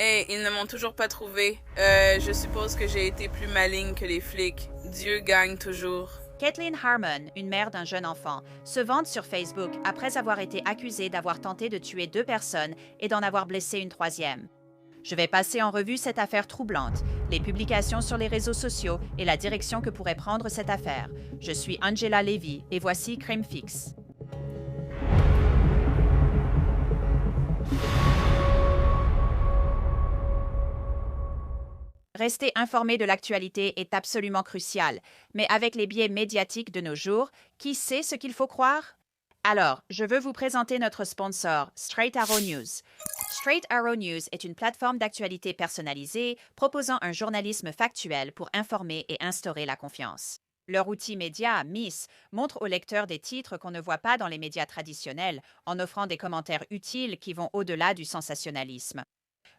Hey, ils ne m'ont toujours pas trouvé. Je suppose que j'ai été plus maligne que les flics. Dieu gagne toujours. Kathleen Harmon, une mère d'un jeune enfant, se vante sur Facebook après avoir été accusée d'avoir tenté de tuer 2 personnes et d'en avoir blessé une troisième. Je vais passer en revue cette affaire troublante, les publications sur les réseaux sociaux et la direction que pourrait prendre cette affaire. Je suis Angela Levy et voici Crime Fix. Rester informé de l'actualité est absolument crucial, mais avec les biais médiatiques de nos jours, qui sait ce qu'il faut croire? Alors, je veux vous présenter notre sponsor, Straight Arrow News. Straight Arrow News est une plateforme d'actualité personnalisée proposant un journalisme factuel pour informer et instaurer la confiance. Leur outil média, Miss, montre aux lecteurs des titres qu'on ne voit pas dans les médias traditionnels, en offrant des commentaires utiles qui vont au-delà du sensationnalisme.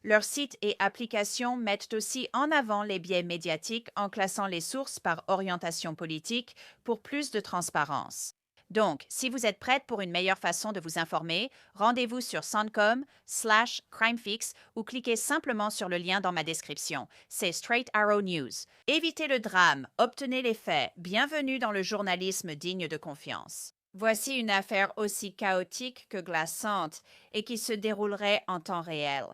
Leurs sites et applications mettent aussi en avant les biais médiatiques en classant les sources par orientation politique pour plus de transparence. Donc, si vous êtes prête pour une meilleure façon de vous informer, rendez-vous sur soundcom/crimefix ou cliquez simplement sur le lien dans ma description. C'est Straight Arrow News. Évitez le drame, obtenez les faits. Bienvenue dans le journalisme digne de confiance. Voici une affaire aussi chaotique que glaçante et qui se déroulerait en temps réel.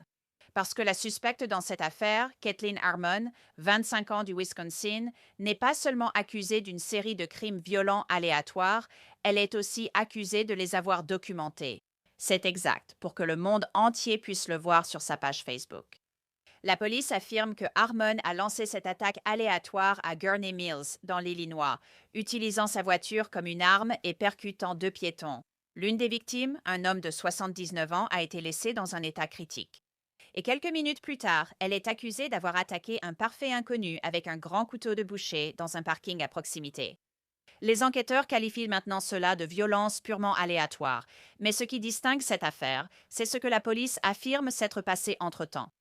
Parce que la suspecte dans cette affaire, Kathleen Harmon, 25 ans du Wisconsin, n'est pas seulement accusée d'une série de crimes violents aléatoires, elle est aussi accusée de les avoir documentés. C'est exact, pour que le monde entier puisse le voir sur sa page Facebook. La police affirme que Harmon a lancé cette attaque aléatoire à Gurney Mills, dans l'Illinois, utilisant sa voiture comme une arme et percutant 2 piétons. L'une des victimes, un homme de 79 ans, a été laissée dans un état critique. Et quelques minutes plus tard, elle est accusée d'avoir attaqué un parfait inconnu avec un grand couteau de boucher dans un parking à proximité. Les enquêteurs qualifient maintenant cela de violence purement aléatoire, mais ce qui distingue cette affaire, c'est ce que la police affirme s'être passé entre-temps.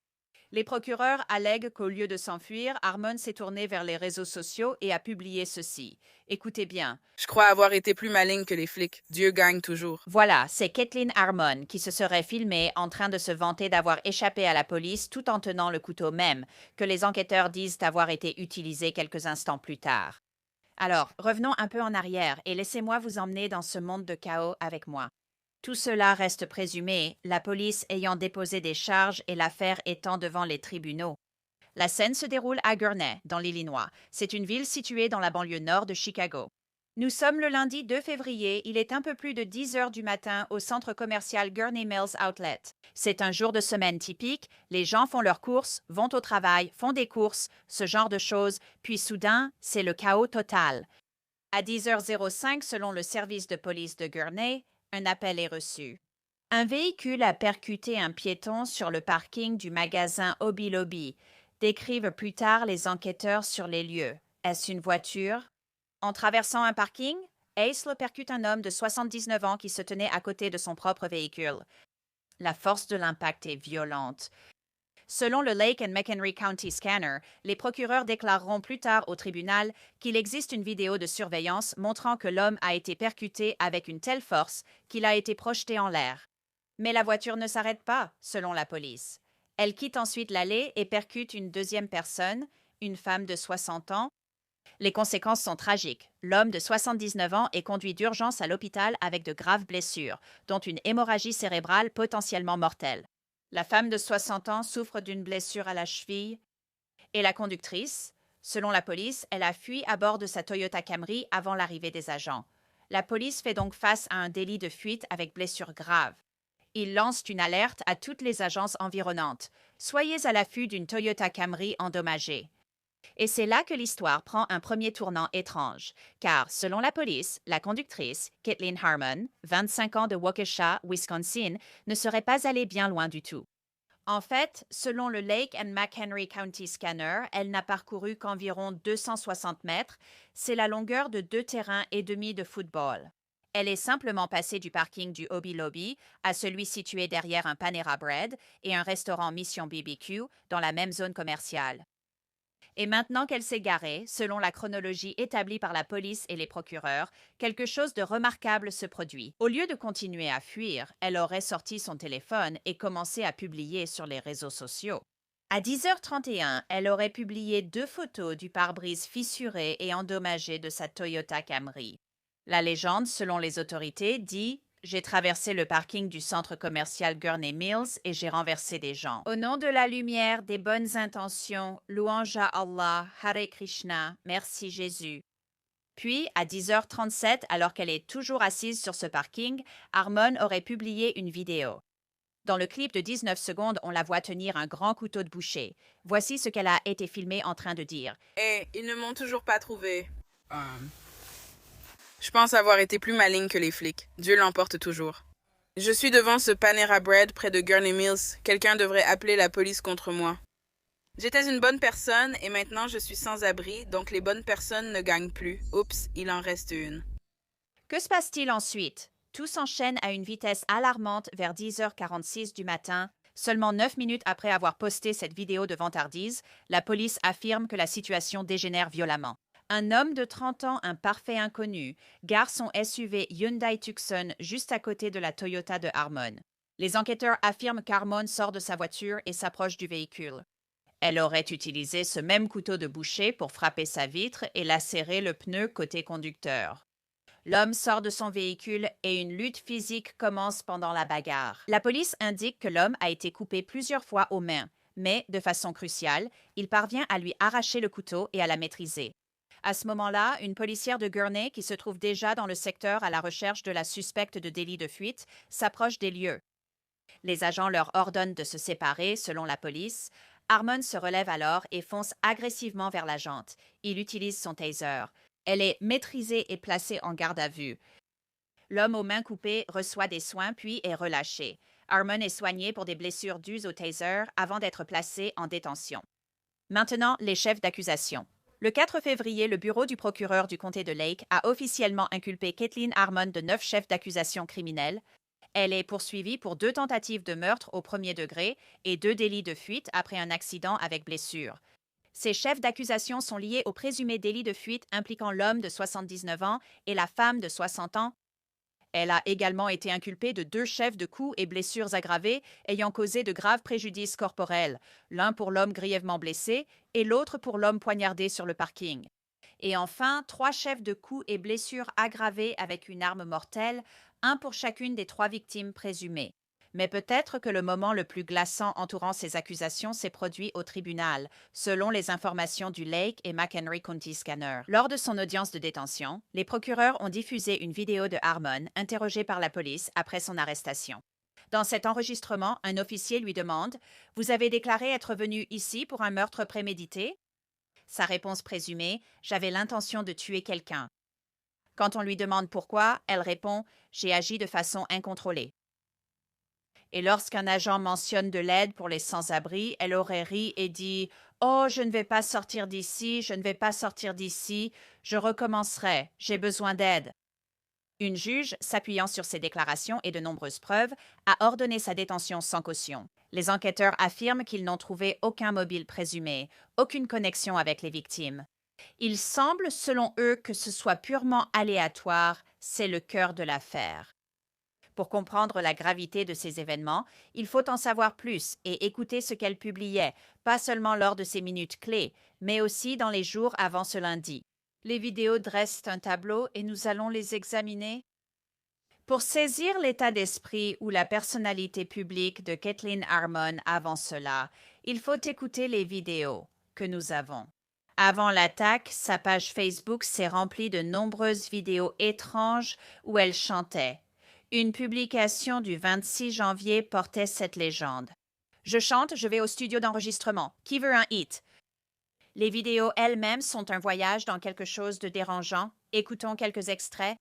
Les procureurs allèguent qu'au lieu de s'enfuir, Harmon s'est tourné vers les réseaux sociaux et a publié ceci. Écoutez bien. Je crois avoir été plus maligne que les flics. Dieu gagne toujours. Voilà, c'est Kathleen Harmon qui se serait filmée en train de se vanter d'avoir échappé à la police tout en tenant le couteau même, que les enquêteurs disent avoir été utilisé quelques instants plus tard. Alors, revenons un peu en arrière et laissez-moi vous emmener dans ce monde de chaos avec moi. Tout cela reste présumé, la police ayant déposé des charges et l'affaire étant devant les tribunaux. La scène se déroule à Gurney, dans l'Illinois. C'est une ville située dans la banlieue nord de Chicago. Nous sommes le lundi 2 février, il est un peu plus de 10 heures du matin au centre commercial Gurney Mills Outlet. C'est un jour de semaine typique, les gens font leurs courses, vont au travail, font des courses, ce genre de choses, puis soudain, c'est le chaos total. À 10h05, selon le service de police de Gurney, un appel est reçu. Un véhicule a percuté un piéton sur le parking du magasin Hobby Lobby, décrivent plus tard les enquêteurs sur les lieux. Est-ce une voiture? En traversant un parking, Ace percute un homme de 79 ans qui se tenait à côté de son propre véhicule. La force de l'impact est violente. Selon le Lake and McHenry County Scanner, les procureurs déclareront plus tard au tribunal qu'il existe une vidéo de surveillance montrant que l'homme a été percuté avec une telle force qu'il a été projeté en l'air. Mais la voiture ne s'arrête pas, selon la police. Elle quitte ensuite l'allée et percute une deuxième personne, une femme de 60 ans. Les conséquences sont tragiques. L'homme de 79 ans est conduit d'urgence à l'hôpital avec de graves blessures, dont une hémorragie cérébrale potentiellement mortelle. La femme de 60 ans souffre d'une blessure à la cheville. Et la conductrice, selon la police, elle a fui à bord de sa Toyota Camry avant l'arrivée des agents. La police fait donc face à un délit de fuite avec blessure grave. Ils lancent une alerte à toutes les agences environnantes. Soyez à l'affût d'une Toyota Camry endommagée. Et c'est là que l'histoire prend un premier tournant étrange, car, selon la police, la conductrice, Kathleen Harmon, 25 ans de Waukesha, Wisconsin, ne serait pas allée bien loin du tout. En fait, selon le Lake and McHenry County Scanner, elle n'a parcouru qu'environ 260 mètres, c'est la longueur de 2 terrains et demi de football. Elle est simplement passée du parking du Hobby Lobby à celui situé derrière un Panera Bread et un restaurant Mission BBQ dans la même zone commerciale. Et maintenant qu'elle s'est garée, selon la chronologie établie par la police et les procureurs, quelque chose de remarquable se produit. Au lieu de continuer à fuir, elle aurait sorti son téléphone et commencé à publier sur les réseaux sociaux. À 10h31, elle aurait publié 2 photos du pare-brise fissuré et endommagé de sa Toyota Camry. La légende, selon les autorités, dit « J'ai traversé le parking du centre commercial Gurney Mills et j'ai renversé des gens. Au nom de la lumière, des bonnes intentions, louange à Allah, Hare Krishna, merci Jésus. » Puis, à 10h37, alors qu'elle est toujours assise sur ce parking, Harmon aurait publié une vidéo. Dans le clip de 19 secondes, on la voit tenir un grand couteau de boucher. Voici ce qu'elle a été filmée en train de dire. « Hey, ils ne m'ont toujours pas trouvé. Je pense avoir été plus maligne que les flics. Dieu l'emporte toujours. Je suis devant ce Panera Bread près de Gurney Mills. Quelqu'un devrait appeler la police contre moi. J'étais une bonne personne et maintenant je suis sans abri, donc les bonnes personnes ne gagnent plus. Oups, il en reste une. » Que se passe-t-il ensuite? Tout s'enchaîne à une vitesse alarmante vers 10h46 du matin. Seulement 9 minutes après avoir posté cette vidéo de vantardise, la police affirme que la situation dégénère violemment. Un homme de 30 ans, un parfait inconnu, gare son SUV Hyundai Tucson juste à côté de la Toyota de Harmon. Les enquêteurs affirment qu'Harmon sort de sa voiture et s'approche du véhicule. Elle aurait utilisé ce même couteau de boucher pour frapper sa vitre et lacérer le pneu côté conducteur. L'homme sort de son véhicule et une lutte physique commence pendant la bagarre. La police indique que l'homme a été coupé plusieurs fois aux mains, mais, de façon cruciale, il parvient à lui arracher le couteau et à la maîtriser. À ce moment-là, une policière de Gurney, qui se trouve déjà dans le secteur à la recherche de la suspecte de délit de fuite, s'approche des lieux. Les agents leur ordonnent de se séparer, selon la police. Harmon se relève alors et fonce agressivement vers l'agente. Il utilise son taser. Elle est maîtrisée et placée en garde à vue. L'homme aux mains coupées reçoit des soins puis est relâché. Harmon est soigné pour des blessures dues au taser avant d'être placé en détention. Maintenant, les chefs d'accusation. Le 4 février, le bureau du procureur du comté de Lake a officiellement inculpé Kathleen Harmon de 9 chefs d'accusation criminels. Elle est poursuivie pour 2 tentatives de meurtre au premier degré et 2 délits de fuite après un accident avec blessure. Ces chefs d'accusation sont liés au présumé délit de fuite impliquant l'homme de 79 ans et la femme de 60 ans. Elle a également été inculpée de 2 chefs de coups et blessures aggravées ayant causé de graves préjudices corporels, l'un pour l'homme grièvement blessé et l'autre pour l'homme poignardé sur le parking. Et enfin, 3 chefs de coups et blessures aggravées avec une arme mortelle, un pour chacune des 3 victimes présumées. Mais peut-être que le moment le plus glaçant entourant ces accusations s'est produit au tribunal, selon les informations du Lake et McHenry County Scanner. Lors de son audience de détention, les procureurs ont diffusé une vidéo de Harmon, interrogé par la police après son arrestation. Dans cet enregistrement, un officier lui demande « Vous avez déclaré être venu ici pour un meurtre prémédité ?» Sa réponse présumée « J'avais l'intention de tuer quelqu'un. » Quand on lui demande pourquoi, elle répond « J'ai agi de façon incontrôlée. » Et lorsqu'un agent mentionne de l'aide pour les sans-abri, elle aurait ri et dit « Oh, je ne vais pas sortir d'ici, je ne vais pas sortir d'ici, je recommencerai, j'ai besoin d'aide. » Une juge, s'appuyant sur ces déclarations et de nombreuses preuves, a ordonné sa détention sans caution. Les enquêteurs affirment qu'ils n'ont trouvé aucun mobile présumé, aucune connexion avec les victimes. Il semble, selon eux, que ce soit purement aléatoire, c'est le cœur de l'affaire. Pour comprendre la gravité de ces événements, il faut en savoir plus et écouter ce qu'elle publiait, pas seulement lors de ces minutes clés, mais aussi dans les jours avant ce lundi. Les vidéos dressent un tableau et nous allons les examiner. Pour saisir l'état d'esprit ou la personnalité publique de Kathleen Harmon avant cela, il faut écouter les vidéos que nous avons. Avant l'attaque, sa page Facebook s'est remplie de nombreuses vidéos étranges où elle chantait. Une publication du 26 janvier portait cette légende. « Je chante, je vais au studio d'enregistrement. Qui veut un hit? » Les vidéos elles-mêmes sont un voyage dans quelque chose de dérangeant. Écoutons quelques extraits.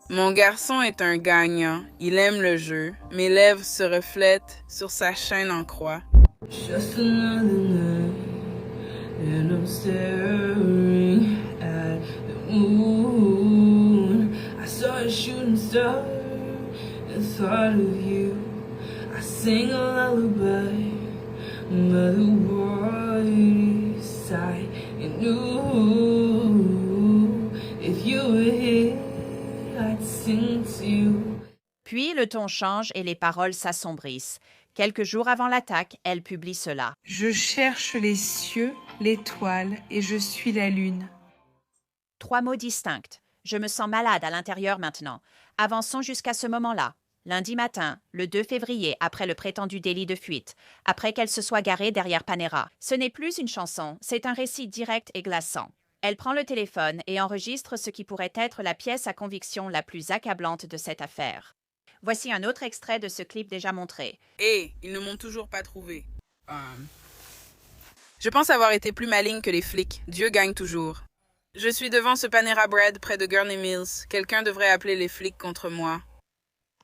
Mon garçon est un gagnant. Il aime le jeu. Mes lèvres se reflètent sur sa chaîne en croix. Just another night, and I'm staring at the moon. I saw a shooting star and thought of you. I sang a lullaby, but the world sighed and knew if you were here, I'd sing to you. Puis le ton change et les paroles s'assombrissent. Quelques jours avant l'attaque, elle publie cela. Je cherche les cieux, l'étoile, et je suis la lune. 3 mots distincts. Je me sens malade à l'intérieur maintenant. Avançons jusqu'à ce moment-là. Lundi matin, le 2 février, après le prétendu délit de fuite, après qu'elle se soit garée derrière Panera. Ce n'est plus une chanson, c'est un récit direct et glaçant. Elle prend le téléphone et enregistre ce qui pourrait être la pièce à conviction la plus accablante de cette affaire. Voici un autre extrait de ce clip déjà montré. Hé, ils ne m'ont toujours pas trouvé. Je pense avoir été plus maligne que les flics. Dieu gagne toujours. Je suis devant ce Panera Bread près de Gurney Mills. Quelqu'un devrait appeler les flics contre moi.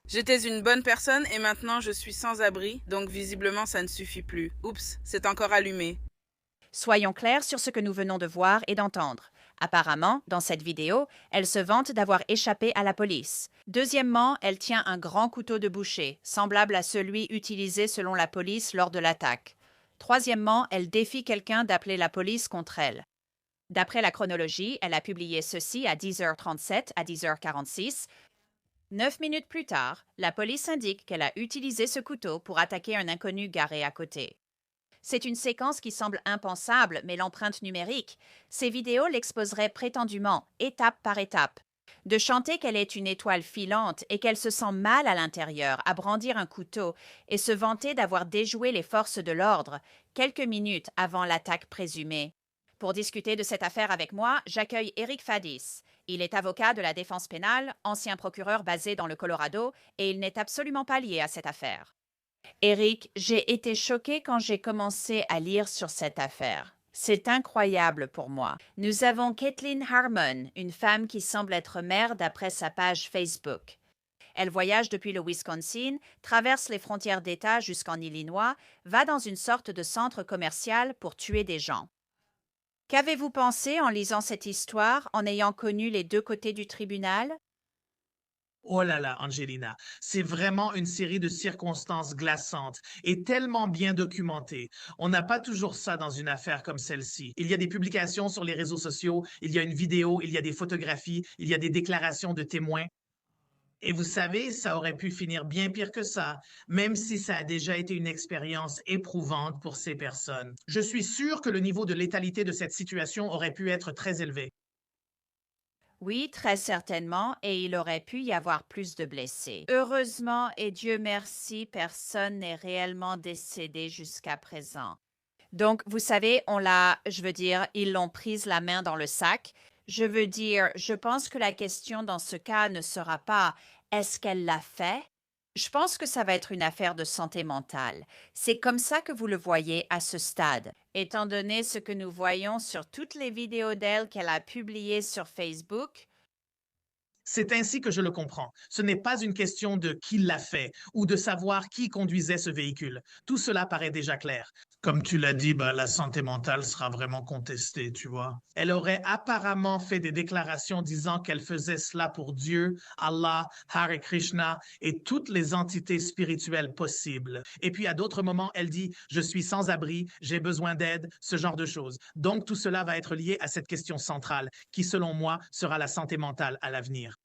J'étais une bonne personne et maintenant je suis sans abri, donc visiblement ça ne suffit plus. Oups, c'est encore allumé. Soyons clairs sur ce que nous venons de voir et d'entendre. Apparemment, dans cette vidéo, elle se vante d'avoir échappé à la police. Deuxièmement, elle tient un grand couteau de boucher, semblable à celui utilisé selon la police lors de l'attaque. Troisièmement, elle défie quelqu'un d'appeler la police contre elle. D'après la chronologie, elle a publié ceci à 10h37 à 10h46. 9 minutes plus tard, la police indique qu'elle a utilisé ce couteau pour attaquer un inconnu garé à côté. C'est une séquence qui semble impensable, mais l'empreinte numérique, ces vidéos l'exposeraient prétendument, étape par étape. De chanter qu'elle est une étoile filante et qu'elle se sent mal à l'intérieur à brandir un couteau et se vanter d'avoir déjoué les forces de l'ordre quelques minutes avant l'attaque présumée. Pour discuter de cette affaire avec moi, j'accueille Eric Fadis. Il est avocat de la défense pénale, ancien procureur basé dans le Colorado, et il n'est absolument pas lié à cette affaire. Eric, j'ai été choquée quand j'ai commencé à lire sur cette affaire. C'est incroyable pour moi. Nous avons Kathleen Harmon, une femme qui semble être mère d'après sa page Facebook. Elle voyage depuis le Wisconsin, traverse les frontières d'État jusqu'en Illinois, va dans une sorte de centre commercial pour tuer des gens. Qu'avez-vous pensé en lisant cette histoire, en ayant connu les deux côtés du tribunal? Oh là là, Angelina, c'est vraiment une série de circonstances glaçantes et tellement bien documentées. On n'a pas toujours ça dans une affaire comme celle-ci. Il y a des publications sur les réseaux sociaux, il y a une vidéo, il y a des photographies, il y a des déclarations de témoins. Et vous savez, ça aurait pu finir bien pire que ça, même si ça a déjà été une expérience éprouvante pour ces personnes. Je suis sûr que le niveau de létalité de cette situation aurait pu être très élevé. Oui, très certainement, et il aurait pu y avoir plus de blessés. Heureusement, et Dieu merci, personne n'est réellement décédé jusqu'à présent. Donc, vous savez, ils l'ont prise la main dans le sac. Je pense que la question dans ce cas ne sera pas est-ce qu'elle l'a fait? Je pense que ça va être une affaire de santé mentale. C'est comme ça que vous le voyez à ce stade. Étant donné ce que nous voyons sur toutes les vidéos d'elle qu'elle a publiées sur Facebook, C'est ainsi que je le comprends. Ce n'est pas une question de qui l'a fait ou de savoir qui conduisait ce véhicule. Tout cela paraît déjà clair. Comme tu l'as dit, la santé mentale sera vraiment contestée, tu vois. Elle aurait apparemment fait des déclarations disant qu'elle faisait cela pour Dieu, Allah, Hare Krishna et toutes les entités spirituelles possibles. Et puis à d'autres moments, elle dit, je suis sans abri, j'ai besoin d'aide, ce genre de choses. Donc tout cela va être lié à cette question centrale, qui selon moi sera la santé mentale à l'avenir.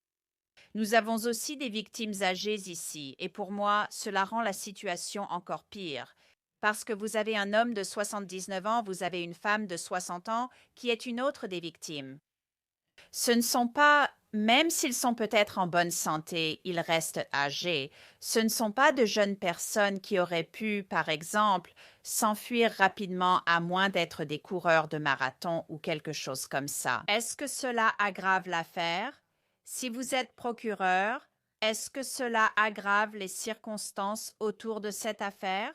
nous avons aussi des victimes âgées ici, et pour moi, cela rend la situation encore pire. Parce que vous avez un homme de 79 ans, vous avez une femme de 60 ans qui est une autre des victimes. Ce ne sont pas, même s'ils sont peut-être en bonne santé, ils restent âgés. Ce ne sont pas de jeunes personnes qui auraient pu, par exemple, s'enfuir rapidement à moins d'être des coureurs de marathon ou quelque chose comme ça. Est-ce que cela aggrave l'affaire? Si vous êtes procureur, est-ce que cela aggrave les circonstances autour de cette affaire?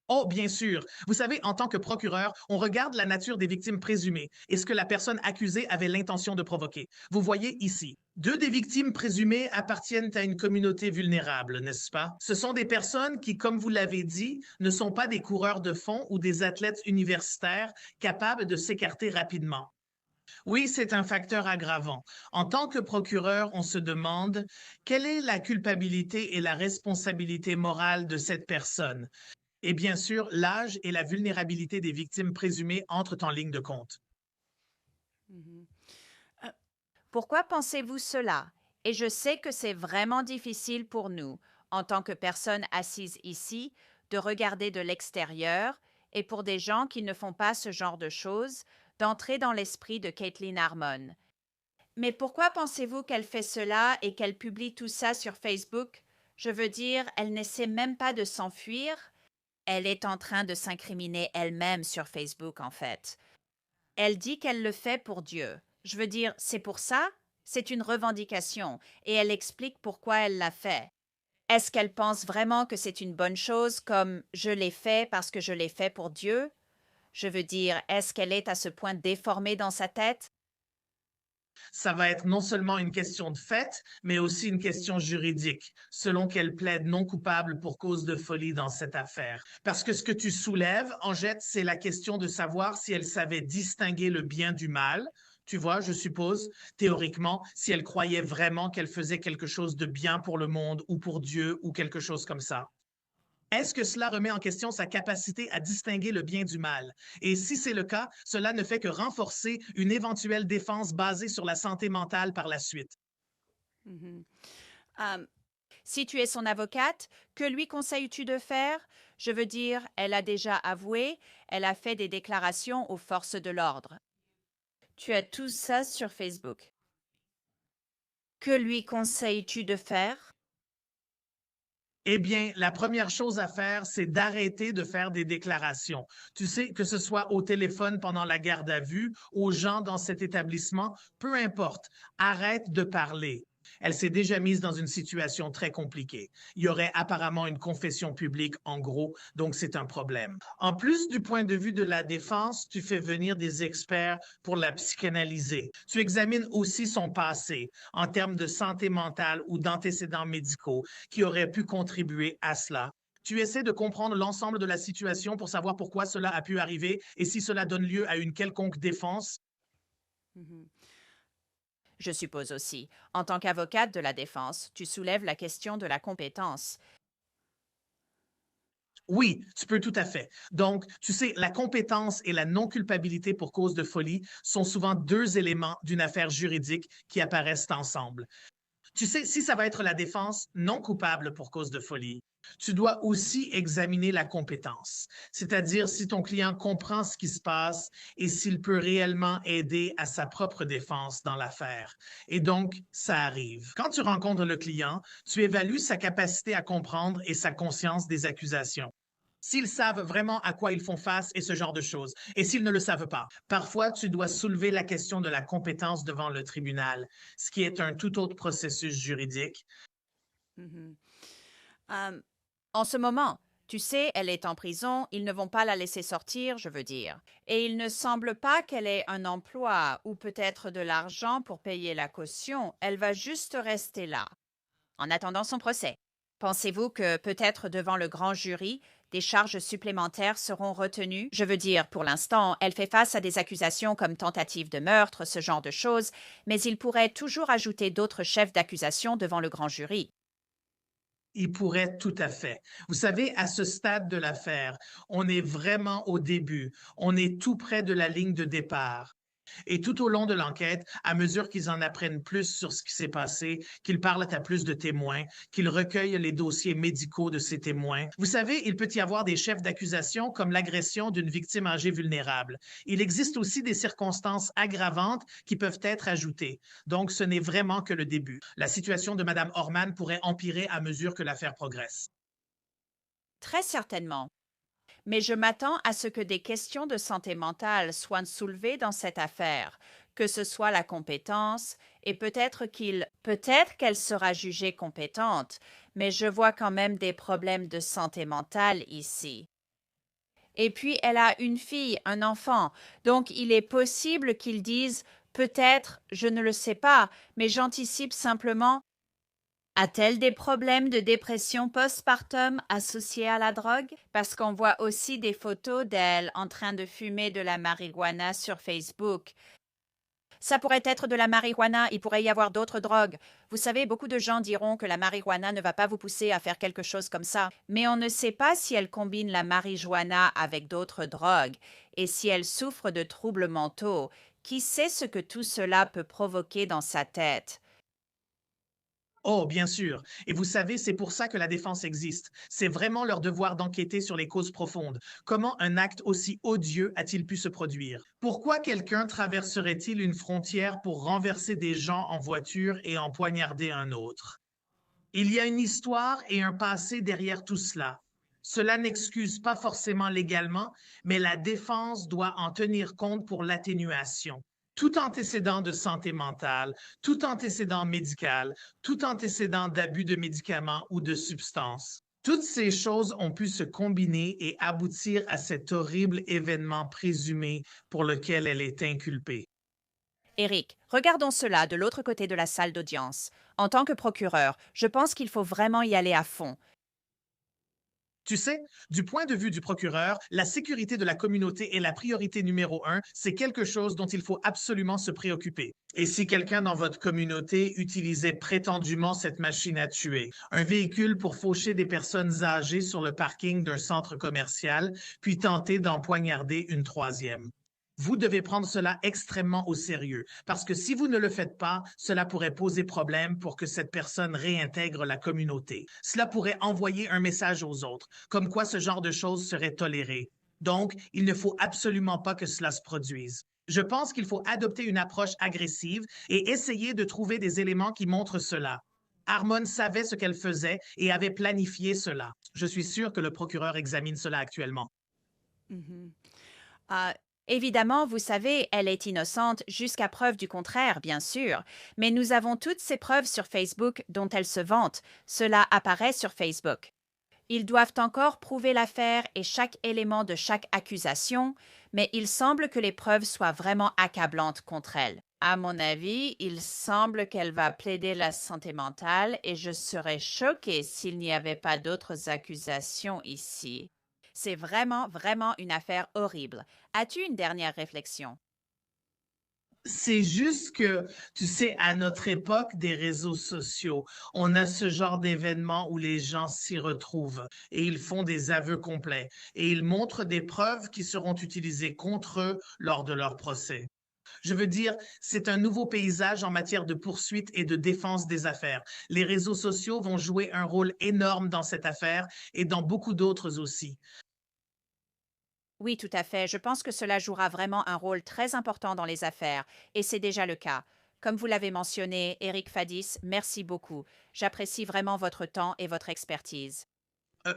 Oh, bien sûr. Vous savez, en tant que procureur, on regarde la nature des victimes présumées et ce que la personne accusée avait l'intention de provoquer. Vous voyez ici, deux des victimes présumées appartiennent à une communauté vulnérable, n'est-ce pas? Ce sont des personnes qui, comme vous l'avez dit, ne sont pas des coureurs de fond ou des athlètes universitaires capables de s'écarter rapidement. Oui, c'est un facteur aggravant. En tant que procureur, on se demande quelle est la culpabilité et la responsabilité morale de cette personne. Et bien sûr, l'âge et la vulnérabilité des victimes présumées entrent en ligne de compte. Pourquoi pensez-vous cela? Et je sais que c'est vraiment difficile pour nous, en tant que personnes assises ici, de regarder de l'extérieur et pour des gens qui ne font pas ce genre de choses, d'entrer dans l'esprit de Caitlin Harmon. Mais pourquoi pensez-vous qu'elle fait cela et qu'elle publie tout ça sur Facebook? Je veux dire, elle n'essaie même pas de s'enfuir. Elle est en train de s'incriminer elle-même sur Facebook, en fait. Elle dit qu'elle le fait pour Dieu. Je veux dire, c'est pour ça? C'est une revendication, et elle explique pourquoi elle l'a fait. Est-ce qu'elle pense vraiment que c'est une bonne chose, comme je l'ai fait parce que je l'ai fait pour Dieu? Je veux dire, est-ce qu'elle est à ce point déformée dans sa tête? Ça va être non seulement une question de fait, mais aussi une question juridique, selon qu'elle plaide non coupable pour cause de folie dans cette affaire. Parce que ce que tu soulèves, Angette, c'est la question de savoir si elle savait distinguer le bien du mal. Tu vois, je suppose, théoriquement, si elle croyait vraiment qu'elle faisait quelque chose de bien pour le monde ou pour Dieu ou quelque chose comme ça. Est-ce que cela remet en question sa capacité à distinguer le bien du mal? Et si c'est le cas, cela ne fait que renforcer une éventuelle défense basée sur la santé mentale par la suite. Mhm. Si tu es son avocate, que lui conseilles-tu de faire? Je veux dire, elle a déjà avoué, elle a fait des déclarations aux forces de l'ordre. Tu as tout ça sur Facebook. Que lui conseilles-tu de faire? Eh bien, la première chose à faire, c'est d'arrêter de faire des déclarations. Tu sais, que ce soit au téléphone pendant la garde à vue, aux gens dans cet établissement, peu importe, arrête de parler. Elle s'est déjà mise dans une situation très compliquée. Il y aurait apparemment une confession publique, en gros, donc c'est un problème. En plus, du point de vue de la défense, tu fais venir des experts pour la psychanalyser. Tu examines aussi son passé en termes de santé mentale ou d'antécédents médicaux qui auraient pu contribuer à cela. Tu essaies de comprendre l'ensemble de la situation pour savoir pourquoi cela a pu arriver et si cela donne lieu à une quelconque défense. Mhm. Je suppose aussi, en tant qu'avocate de la défense, tu soulèves la question de la compétence. Oui, tu peux tout à fait. Donc, tu sais, la compétence et la non-culpabilité pour cause de folie sont souvent deux éléments d'une affaire juridique qui apparaissent ensemble. Tu sais, si ça va être la défense non coupable pour cause de folie, tu dois aussi examiner la compétence, c'est-à-dire si ton client comprend ce qui se passe et s'il peut réellement aider à sa propre défense dans l'affaire. Et donc, ça arrive. Quand tu rencontres le client, tu évalues sa capacité à comprendre et sa conscience des accusations. S'ils savent vraiment à quoi ils font face et ce genre de choses, et s'ils ne le savent pas. Parfois, tu dois soulever la question de la compétence devant le tribunal, ce qui est un tout autre processus juridique. Mhm. En ce moment, tu sais, elle est en prison, ils ne vont pas la laisser sortir, je veux dire. Et il ne semble pas qu'elle ait un emploi ou peut-être de l'argent pour payer la caution, elle va juste rester là, en attendant son procès. Pensez-vous que peut-être devant le grand jury, des charges supplémentaires seront retenues? Je veux dire, pour l'instant, elle fait face à des accusations comme tentative de meurtre, ce genre de choses, mais il pourrait toujours ajouter d'autres chefs d'accusation devant le grand jury. Il pourrait tout à fait. Vous savez, à ce stade de l'affaire, on est vraiment au début. On est tout près de la ligne de départ. Et tout au long de l'enquête, à mesure qu'ils en apprennent plus sur ce qui s'est passé, qu'ils parlent à plus de témoins, qu'ils recueillent les dossiers médicaux de ces témoins, vous savez, il peut y avoir des chefs d'accusation comme l'agression d'une victime âgée vulnérable. Il existe aussi des circonstances aggravantes qui peuvent être ajoutées. Donc, ce n'est vraiment que le début. La situation de Mme Orman pourrait empirer à mesure que l'affaire progresse. Très certainement. Mais je m'attends à ce que des questions de santé mentale soient soulevées dans cette affaire, que ce soit la compétence, et peut-être qu'elle sera jugée compétente, mais je vois quand même des problèmes de santé mentale ici. Et puis elle a une fille, un enfant, donc il est possible qu'ils disent peut-être, je ne le sais pas, mais j'anticipe simplement. A-t-elle des problèmes de dépression postpartum associés à la drogue? Parce qu'on voit aussi des photos d'elle en train de fumer de la marijuana sur Facebook. Ça pourrait être de la marijuana, il pourrait y avoir d'autres drogues. Vous savez, beaucoup de gens diront que la marijuana ne va pas vous pousser à faire quelque chose comme ça. Mais on ne sait pas si elle combine la marijuana avec d'autres drogues et si elle souffre de troubles mentaux. Qui sait ce que tout cela peut provoquer dans sa tête? Oh, bien sûr. Et vous savez, c'est pour ça que la défense existe. C'est vraiment leur devoir d'enquêter sur les causes profondes. Comment un acte aussi odieux a-t-il pu se produire? Pourquoi quelqu'un traverserait-il une frontière pour renverser des gens en voiture et en poignarder un autre? Il y a une histoire et un passé derrière tout cela. Cela n'excuse pas forcément légalement, mais la défense doit en tenir compte pour l'atténuation. Tout antécédent de santé mentale, tout antécédent médical, tout antécédent d'abus de médicaments ou de substances. Toutes ces choses ont pu se combiner et aboutir à cet horrible événement présumé pour lequel elle est inculpée. Eric, regardons cela de l'autre côté de la salle d'audience. En tant que procureur, je pense qu'il faut vraiment y aller à fond. Tu sais, du point de vue du procureur, la sécurité de la communauté est la priorité numéro un. C'est quelque chose dont il faut absolument se préoccuper. Et si quelqu'un dans votre communauté utilisait prétendument cette machine à tuer, un véhicule pour faucher des personnes âgées sur le parking d'un centre commercial, puis tenter d'en poignarder une troisième. Vous devez prendre cela extrêmement au sérieux, parce que si vous ne le faites pas, cela pourrait poser problème pour que cette personne réintègre la communauté. Cela pourrait envoyer un message aux autres, comme quoi ce genre de choses serait toléré. Donc, il ne faut absolument pas que cela se produise. Je pense qu'il faut adopter une approche agressive et essayer de trouver des éléments qui montrent cela. Harmon savait ce qu'elle faisait et avait planifié cela. Je suis sûr que le procureur examine cela actuellement. Mhm. Ah, évidemment, vous savez, elle est innocente jusqu'à preuve du contraire, bien sûr, mais nous avons toutes ces preuves sur Facebook dont elle se vante. Cela apparaît sur Facebook. Ils doivent encore prouver l'affaire et chaque élément de chaque accusation, mais il semble que les preuves soient vraiment accablantes contre elle. À mon avis, il semble qu'elle va plaider la santé mentale et je serais choquée s'il n'y avait pas d'autres accusations ici. C'est vraiment, vraiment une affaire horrible. As-tu une dernière réflexion? C'est juste que, tu sais, à notre époque des réseaux sociaux, on a ce genre d'événement où les gens s'y retrouvent et ils font des aveux complets et ils montrent des preuves qui seront utilisées contre eux lors de leur procès. Je veux dire, c'est un nouveau paysage en matière de poursuite et de défense des affaires. Les réseaux sociaux vont jouer un rôle énorme dans cette affaire et dans beaucoup d'autres aussi. Oui, tout à fait. Je pense que cela jouera vraiment un rôle très important dans les affaires, et c'est déjà le cas. Comme vous l'avez mentionné, Eric Fadis, merci beaucoup. J'apprécie vraiment votre temps et votre expertise.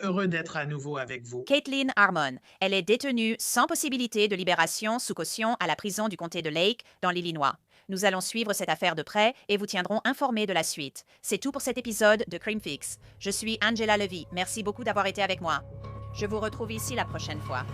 Heureux d'être à nouveau avec vous. Caitlin Harmon, elle est détenue sans possibilité de libération sous caution à la prison du comté de Lake, dans l'Illinois. Nous allons suivre cette affaire de près et vous tiendrons informés de la suite. C'est tout pour cet épisode de Crime Fix. Je suis Angela Levy. Merci beaucoup d'avoir été avec moi. Je vous retrouve ici la prochaine fois.